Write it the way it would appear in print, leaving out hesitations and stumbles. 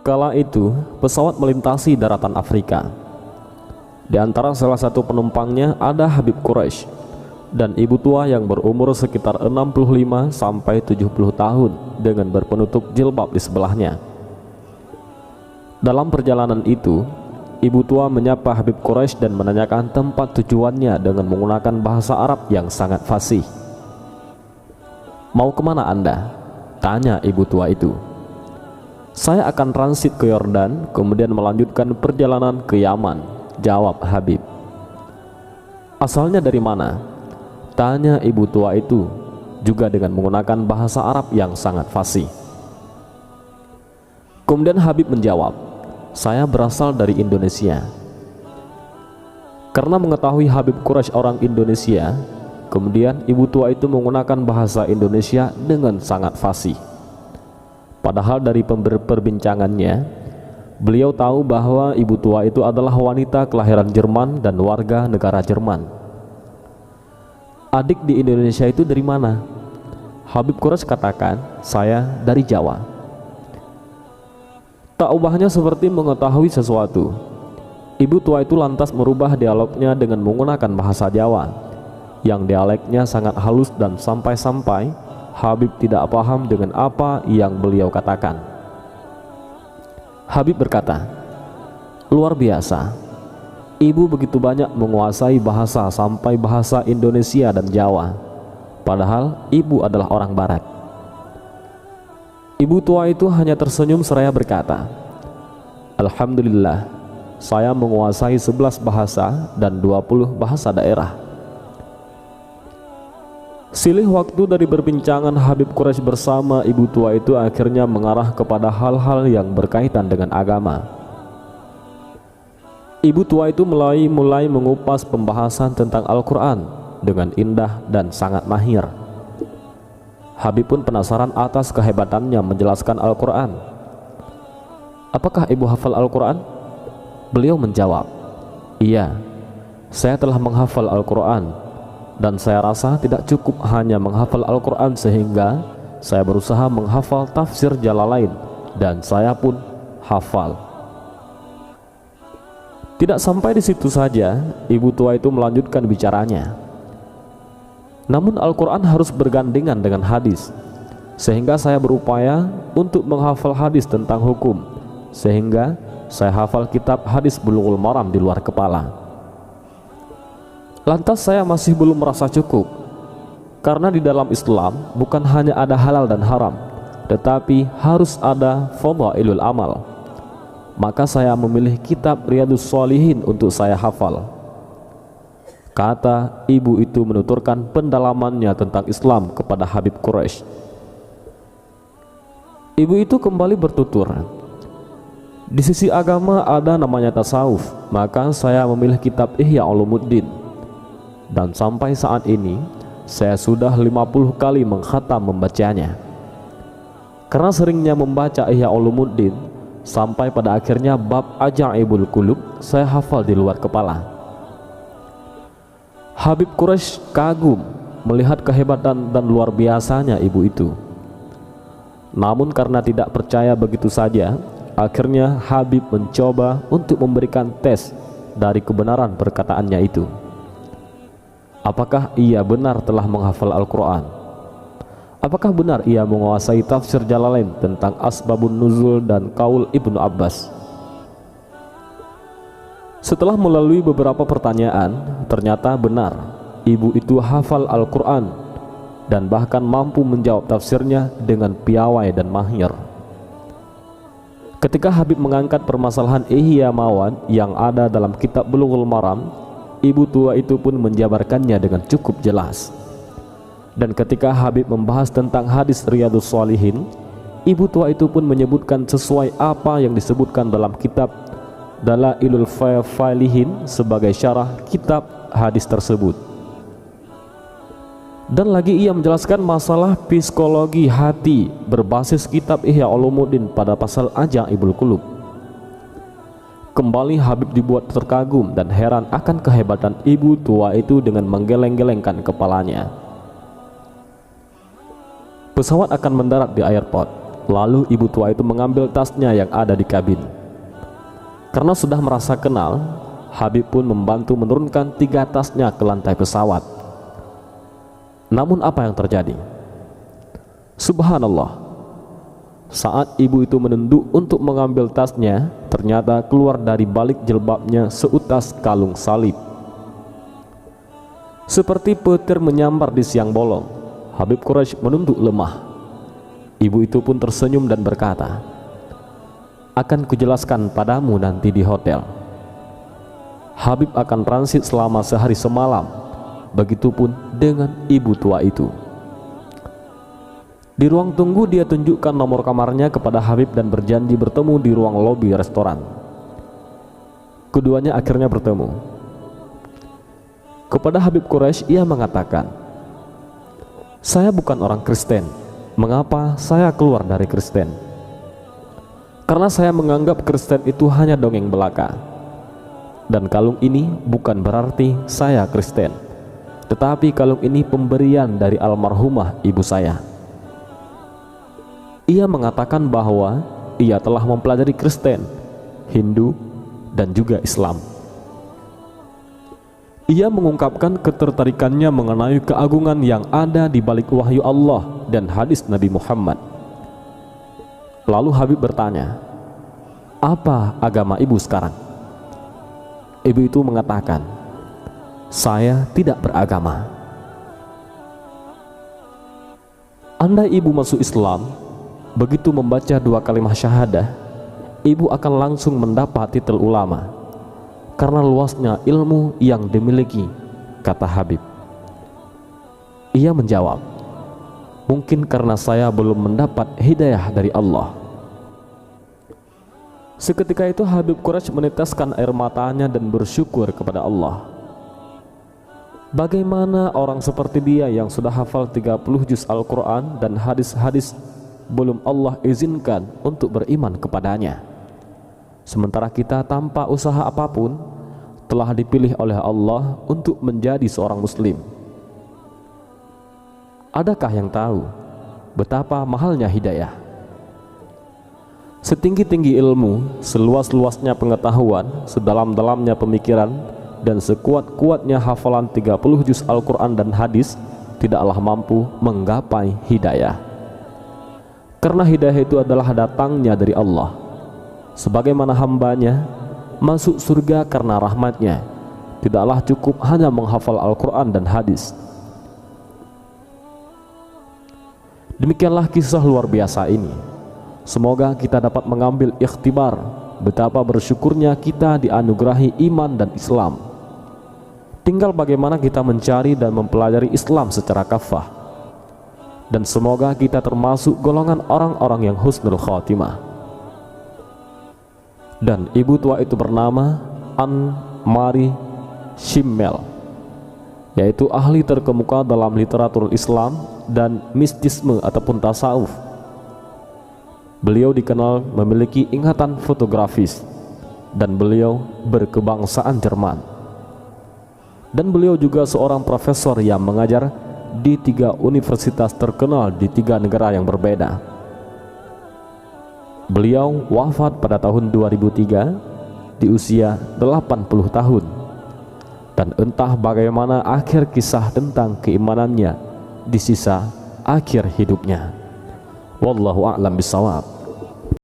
Kala itu, pesawat melintasi daratan Afrika. Di antara salah satu penumpangnya ada Habib Quraisy dan ibu tua yang berumur sekitar 65 sampai 70 tahun dengan berpenutup jilbab di sebelahnya. Dalam perjalanan itu, ibu tua menyapa Habib Quraisy dan menanyakan tempat tujuannya dengan menggunakan bahasa Arab yang sangat fasih. "Mau kemana Anda?" tanya ibu tua itu. "Saya akan transit ke Yordan, kemudian melanjutkan perjalanan ke Yaman," jawab Habib. "Asalnya dari mana?" tanya ibu tua itu, juga dengan menggunakan bahasa Arab yang sangat fasih. Kemudian Habib menjawab, "Saya berasal dari Indonesia." Karena mengetahui Habib Quraisy orang Indonesia, kemudian ibu tua itu menggunakan bahasa Indonesia dengan sangat fasih. Padahal dari perbincangannya, beliau tahu bahwa ibu tua itu adalah wanita kelahiran Jerman dan warga negara Jerman. "Adik di Indonesia itu dari mana?" Habib Quraisy katakan, "Saya dari Jawa." Tak ubahnya seperti mengetahui sesuatu, ibu tua itu lantas merubah dialognya dengan menggunakan bahasa Jawa, yang dialeknya sangat halus dan sampai-sampai Habib tidak paham dengan apa yang beliau katakan. Habib berkata, "Luar biasa, ibu begitu banyak menguasai bahasa sampai bahasa Indonesia dan Jawa, padahal ibu adalah orang Barat." Ibu tua itu hanya tersenyum seraya berkata, "Alhamdulillah, saya menguasai 11 bahasa dan 20 bahasa daerah." Silih waktu dari perbincangan Habib Quraisy bersama ibu tua itu akhirnya mengarah kepada hal-hal yang berkaitan dengan agama. Ibu tua itu mulai mengupas pembahasan tentang Al-Quran dengan indah dan sangat mahir. Habib pun penasaran atas kehebatannya menjelaskan Al-Quran. "Apakah ibu hafal Al-Quran?" Beliau menjawab, "Iya, saya telah menghafal Al-Quran. Dan saya rasa tidak cukup hanya menghafal Al-Quran, sehingga saya berusaha menghafal tafsir Jalalain dan saya pun hafal." Tidak sampai di situ saja, ibu tua itu melanjutkan bicaranya. "Namun Al-Quran harus bergandengan dengan hadis, sehingga saya berupaya untuk menghafal hadis tentang hukum, sehingga saya hafal kitab hadis Bulughul Maram di luar kepala. Lantas saya masih belum merasa cukup, karena di dalam Islam bukan hanya ada halal dan haram, tetapi harus ada fadhailul amal. Maka saya memilih kitab Riyadhus Shalihin untuk saya hafal." Kata ibu itu menuturkan pendalamannya tentang Islam kepada Habib Quraisy. Ibu itu kembali bertutur, "Di sisi agama ada namanya tasawuf, maka saya memilih kitab Ihya Ulumuddin. Dan sampai saat ini saya sudah 50 kali mengkhatam membacanya. Karena seringnya membaca Ihya Ulumuddin, sampai pada akhirnya bab Ajaibul Qulub saya hafal di luar kepala." Habib Quraisy kagum melihat kehebatan dan luar biasanya ibu itu. Namun karena tidak percaya begitu saja, akhirnya Habib mencoba untuk memberikan tes dari kebenaran perkataannya itu. Apakah ia benar telah menghafal Al-Quran? Apakah benar ia menguasai tafsir Jalalain tentang asbabun nuzul dan kaul Ibnu Abbas? Setelah melalui beberapa pertanyaan, ternyata benar ibu itu hafal Al-Quran dan bahkan mampu menjawab tafsirnya dengan piawai dan mahir. Ketika Habib mengangkat permasalahan Ihya Mawad yang ada dalam kitab Bulughul Maram, ibu tua itu pun menjabarkannya dengan cukup jelas. Dan ketika Habib membahas tentang hadis Riyadhus Shalihin, ibu tua itu pun menyebutkan sesuai apa yang disebutkan dalam kitab Dalailul Falihin sebagai syarah kitab hadis tersebut. Dan lagi ia menjelaskan masalah psikologi hati berbasis kitab Ihya Ulumuddin pada pasal Ajaibul Qulub. Kembali Habib dibuat terkagum dan heran akan kehebatan ibu tua itu dengan menggeleng-gelengkan kepalanya. Pesawat akan mendarat di airport. Lalu ibu tua itu mengambil tasnya yang ada di kabin. Karena sudah merasa kenal, Habib pun membantu menurunkan 3 tasnya ke lantai pesawat. Namun apa yang terjadi? Subhanallah, saat ibu itu menunduk untuk mengambil tasnya, ternyata keluar dari balik jilbabnya seutas kalung salib. Seperti petir menyambar di siang bolong, Habib Quraisy menunduk lemah. Ibu itu pun tersenyum dan berkata, "Akan kujelaskan padamu nanti di hotel." Habib akan transit selama sehari semalam. Begitupun dengan ibu tua itu. Di ruang tunggu dia tunjukkan nomor kamarnya kepada Habib dan berjanji bertemu di ruang lobi restoran. Keduanya akhirnya bertemu. Kepada Habib Quraisy ia mengatakan, "Saya bukan orang Kristen. Mengapa saya keluar dari Kristen? Karena saya menganggap Kristen itu hanya dongeng belaka. Dan kalung ini bukan berarti saya Kristen, tetapi kalung ini pemberian dari almarhumah ibu saya." Ia mengatakan bahwa ia telah mempelajari Kristen, Hindu, dan juga Islam. Ia mengungkapkan ketertarikannya mengenai keagungan yang ada di balik wahyu Allah dan hadis Nabi Muhammad. Lalu Habib bertanya, "Apa agama ibu sekarang?" Ibu itu mengatakan, "Saya tidak beragama." Andai ibu masuk Islam, begitu membaca 2 kalimat syahadah, ibu akan langsung mendapat titel ulama karena luasnya ilmu yang dimiliki, kata Habib. Ia menjawab, "Mungkin karena saya belum mendapat hidayah dari Allah." Seketika itu Habib Quraisy meneteskan air matanya dan bersyukur kepada Allah. Bagaimana orang seperti dia yang sudah hafal 30 juz Al-Quran dan hadis-hadis belum Allah izinkan untuk beriman kepadanya, sementara kita tanpa usaha apapun telah dipilih oleh Allah untuk menjadi seorang muslim? Adakah yang tahu betapa mahalnya hidayah? Setinggi-tinggi ilmu, seluas-luasnya pengetahuan, sedalam-dalamnya pemikiran, dan sekuat-kuatnya hafalan 30 juz Al-Quran dan hadis tidaklah mampu menggapai hidayah. Karena hidayah itu adalah datangnya dari Allah. Sebagaimana hambanya masuk surga karena rahmatnya, tidaklah cukup hanya menghafal Al-Quran dan hadis. Demikianlah kisah luar biasa ini. Semoga kita dapat mengambil ikhtibar betapa bersyukurnya kita dianugerahi iman dan Islam. Tinggal bagaimana kita mencari dan mempelajari Islam secara kafah. Dan semoga kita termasuk golongan orang-orang yang husnul khatimah. Dan ibu tua itu bernama An-Mari Shimmel, yaitu ahli terkemuka dalam literatur Islam dan mistisme ataupun tasawuf. Beliau dikenal memiliki ingatan fotografis dan beliau berkebangsaan Jerman. Dan beliau juga seorang profesor yang mengajar di 3 universitas terkenal di 3 negara yang berbeda. Beliau wafat pada tahun 2003 di usia 80 tahun. Dan entah bagaimana akhir kisah tentang keimanannya di sisa akhir hidupnya. Wallahu a'lam bishawab.